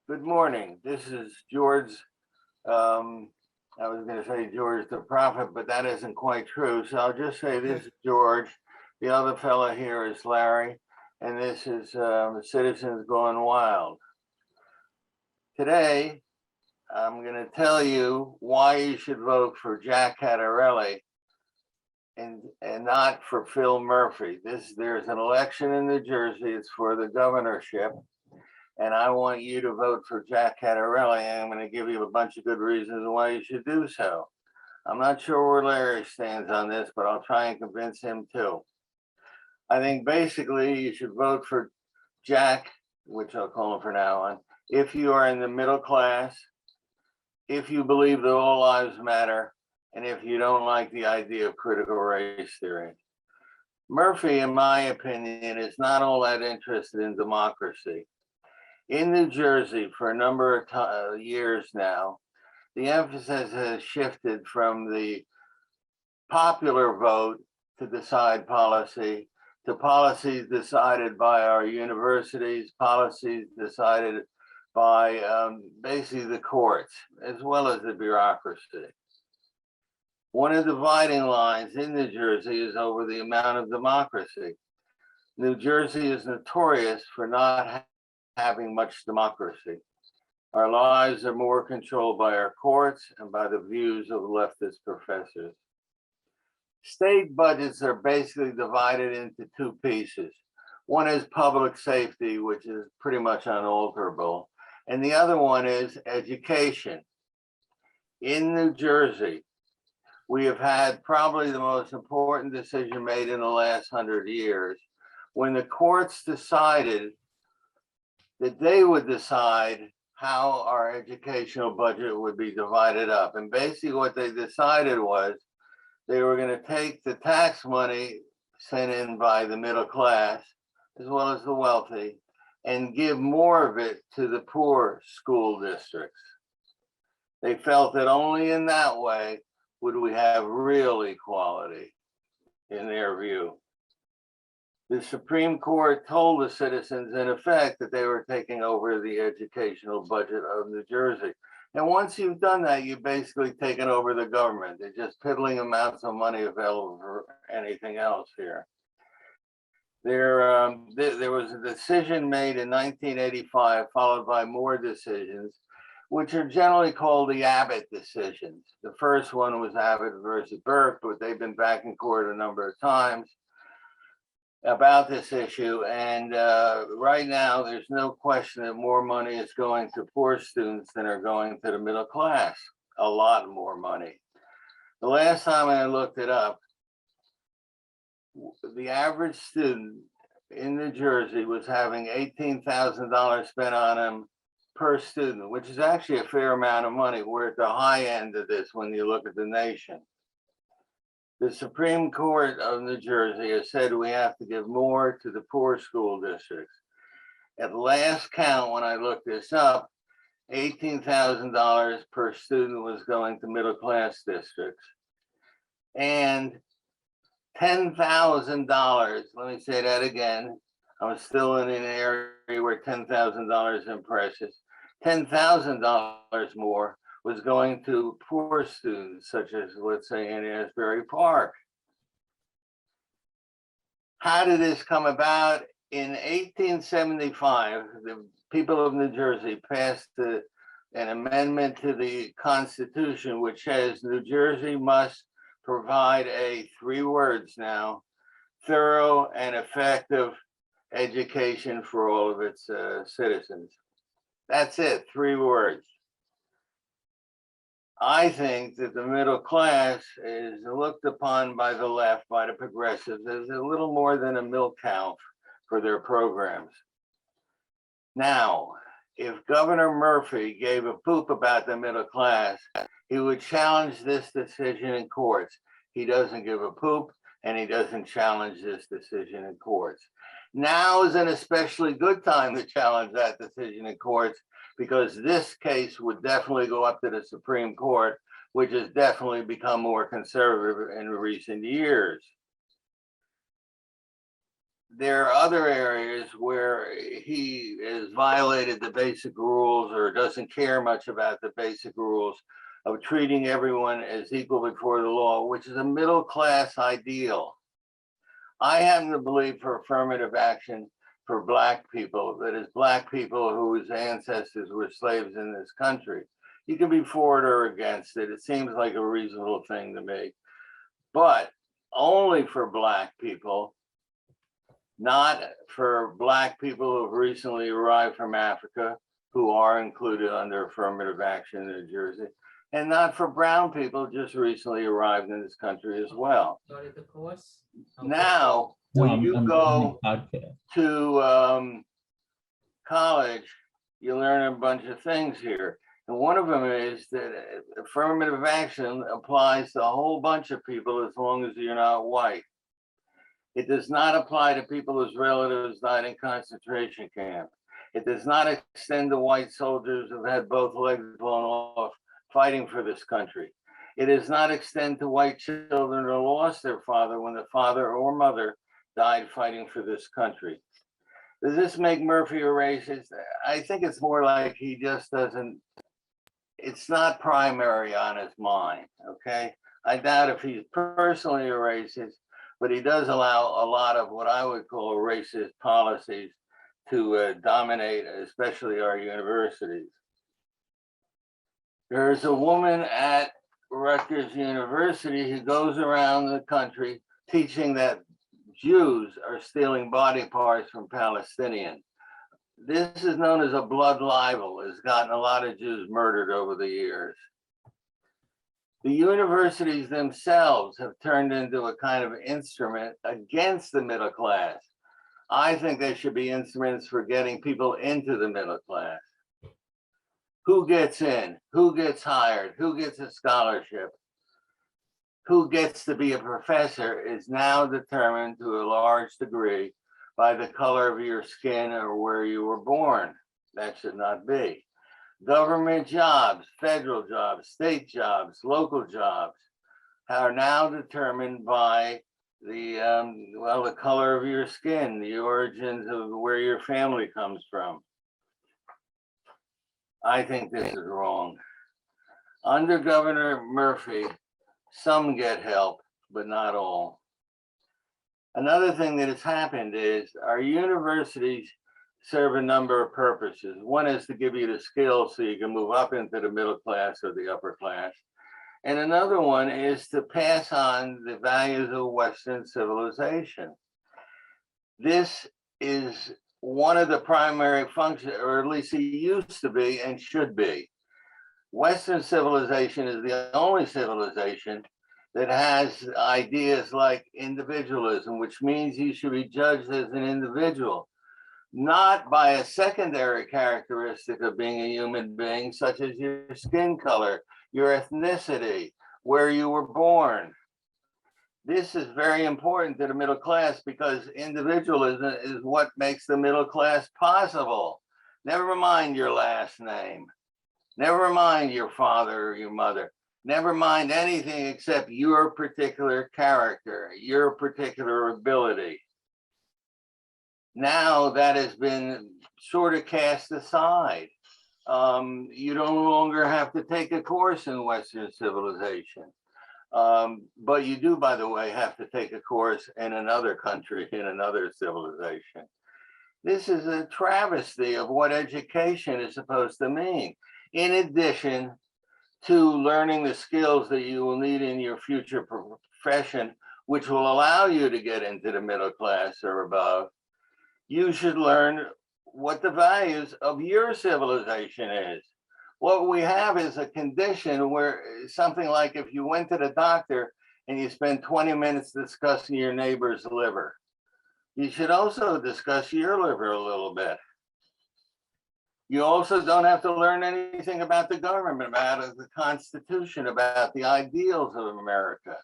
Good morning. This is George. Um, I was going to say George the prophet, but that isn't quite true. So I'll just say this is George. The other fellow here is Larry, and this is Citizens Gone Wild. Today, I'm going to tell you why you should vote for Jack Cattarelli and not for Phil Murphy. There's an election in New Jersey. It's for the governorship. And I want you to vote for Jack Cattarelli, and I'm going to give you a bunch of good reasons why you should do so. I'm not sure where Larry stands on this, but I'll try and convince him too. I think basically you should vote for Jack, which I'll call him from now on, if you are in the middle class, if you believe that all lives matter, and if you don't like the idea of critical race theory. Murphy, in my opinion, is not all that interested in democracy. In New Jersey, for a number of years now, the emphasis has shifted from the popular vote to decide policy to policies decided by our universities, policies decided by basically the courts, as well as the bureaucracy. One of the dividing lines in New Jersey is over the amount of democracy. New Jersey is notorious for not having much democracy. Our lives are more controlled by our courts and by the views of leftist professors. State budgets are basically divided into two pieces. One is public safety, which is pretty much unalterable, and the other one is education. In New Jersey, we have had probably the most important decision made in the last 100 years, when the courts decided that they would decide how our educational budget would be divided up. And basically what they decided was they were going to take the tax money sent in by the middle class, as well as the wealthy, and give more of it to the poor school districts. They felt that only in that way would we have real equality, in their view. The Supreme Court told the citizens, in effect, that they were taking over the educational budget of New Jersey. And once you've done that, you've basically taken over the government. They're just piddling amounts of money available for anything else here. There was a decision made in 1985, followed by more decisions, which are generally called the Abbott decisions. The first one was Abbott versus Burke, but they've been back in court a number of times about this issue. And right now, there's no question that more money is going to poor students than are going to the middle class. A lot more money. The last time I looked it up, the average student in New Jersey was having $18,000 spent on them per student, which is actually a fair amount of money. We're at the high end of this when you look at the nation. The Supreme Court of New Jersey has said we have to give more to the poor school districts. At last count, when I looked this up, $18,000 per student was going to middle class districts. And $10,000, let me say that again, I'm still in an area where $10,000 is precious. $10,000 more was going to poor students, such as, let's say, in Asbury Park. How did this come about? In 1875, the people of New Jersey passed an amendment to the Constitution, which says New Jersey must provide three words now, thorough and effective education for all of its citizens. That's it, three words. I think that the middle class is looked upon by the left, by the progressives, as a little more than a milk cow for their programs. Now, if Governor Murphy gave a poop about the middle class, he would challenge this decision in courts. He doesn't give a poop, and he doesn't challenge this decision in courts. Now is an especially good time to challenge that decision in courts, because this case would definitely go up to the Supreme Court, which has definitely become more conservative in recent years. there are other areas where he has violated the basic rules or doesn't care much about the basic rules of treating everyone as equal before the law, which is a middle class ideal. I happen to believe for affirmative action for Black people, that is, Black people whose ancestors were slaves in this country. You can be for it or against it. It seems like a reasonable thing to me, but only for Black people, not for Black people who have recently arrived from Africa, who are included under affirmative action in New Jersey, and not for brown people just recently arrived in this country as well. Sorry, the course. Now, No, when you go podcast. to college, you learn a bunch of things here. And one of them is that affirmative action applies to a whole bunch of people as long as you're not white. It does not apply to people whose relatives died in concentration camps. It does not extend to white soldiers who've had both legs blown off fighting for this country. It does not extend to white children who lost their father when the father or mother died fighting for this country. Does this make Murphy a racist? I think it's more like he just doesn't, it's not primary on his mind, okay? I doubt if he's personally a racist, but he does allow a lot of what I would call racist policies to dominate, especially our universities. There's a woman at Rutgers University who goes around the country teaching that Jews are stealing body parts from Palestinians. This is known as a blood libel. It's gotten a lot of Jews murdered over the years. The universities themselves have turned into a kind of instrument against the middle class. I think they should be instruments for getting people into the middle class. Who gets in? Who gets hired? Who gets a scholarship? Who gets to be a professor is now determined to a large degree by the color of your skin or where you were born. That should not be. Government jobs, federal jobs, state jobs, local jobs are now determined by the color of your skin, the origins of where your family comes from. I think this is wrong. Under Governor Murphy, some get help, but not all. Another thing that has happened is our universities serve a number of purposes. One is to give you the skills so you can move up into the middle class or the upper class. And another one is to pass on the values of Western civilization. This is one of the primary functions, or at least it used to be and should be. Western civilization is the only civilization that has ideas like individualism, which means you should be judged as an individual, not by a secondary characteristic of being a human being, such as your skin color, your ethnicity, where you were born. This is very important to the middle class because individualism is what makes the middle class possible. Never mind your last name. Never mind your father or your mother. Never mind anything except your particular character, your particular ability. Now that has been sort of cast aside. You no longer have to take a course in Western civilization. But you do, by the way, have to take a course in another country, in another civilization. This is a travesty of what education is supposed to mean. In addition to learning the skills that you will need in your future profession, which will allow you to get into the middle class or above, you should learn what the values of your civilization is. What we have is a condition where something like if you went to the doctor and you spend 20 minutes discussing your neighbor's liver, you should also discuss your liver a little bit. You also don't have to learn anything about the government, about the Constitution, about the ideals of America.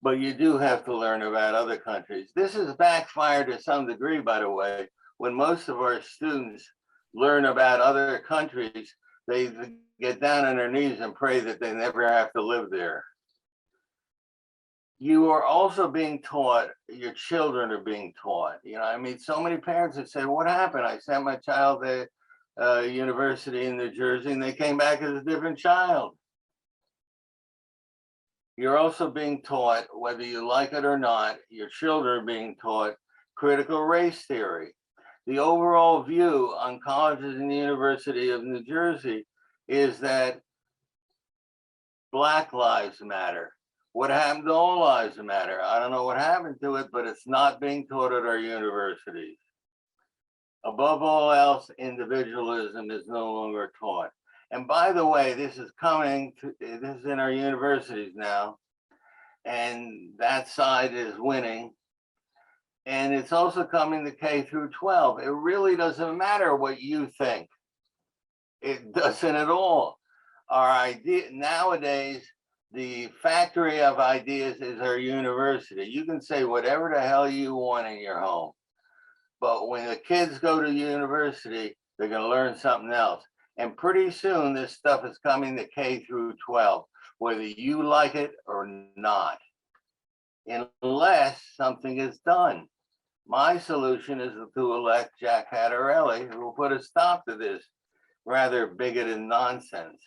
But you do have to learn about other countries. This has backfired to some degree, by the way, when most of our students learn about other countries, they get down on their knees and pray that they never have to live there. you are also being taught, your children are being taught. You know, I mean, so many parents that say, what happened? I sent my child to university in New Jersey and they came back as a different child. You're also being taught, whether you like it or not, your children are being taught critical race theory. The overall view on colleges and the University of New Jersey is that Black Lives Matter. What happened to All Lives Matter? I don't know what happened to it, but it's not being taught at our universities. Above all else, individualism is no longer taught. And by the way, this is in our universities now, and that side is winning. And it's also coming to K through 12. It really doesn't matter what you think. It doesn't at all. Our idea nowadays, the factory of ideas is our university. You can say whatever the hell you want in your home, but when the kids go to university, they're going to learn something else. And pretty soon, this stuff is coming to K through 12, whether you like it or not, unless something is done. My solution is to elect Jack Hattarelli, who will put a stop to this rather bigoted nonsense.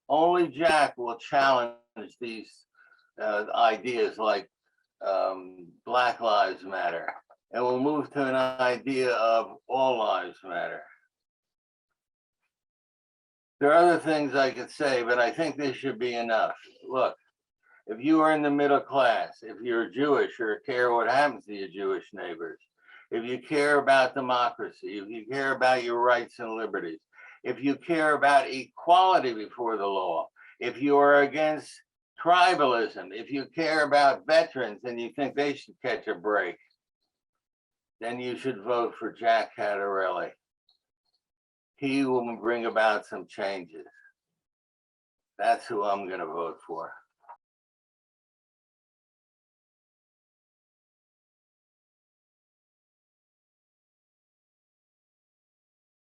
Only Jack will challenge these ideas like Black Lives Matter, and we'll move to an idea of all lives matter. There are other things I could say, but I think this should be enough. Look, if you are in the middle class, if you're Jewish or care what happens to your Jewish neighbors, if you care about democracy, if you care about your rights and liberties, if you care about equality before the law, if you are against tribalism, if you care about veterans and you think they should catch a break, then you should vote for Jack Hattarelli. He will bring about some changes. That's who I'm going to vote for.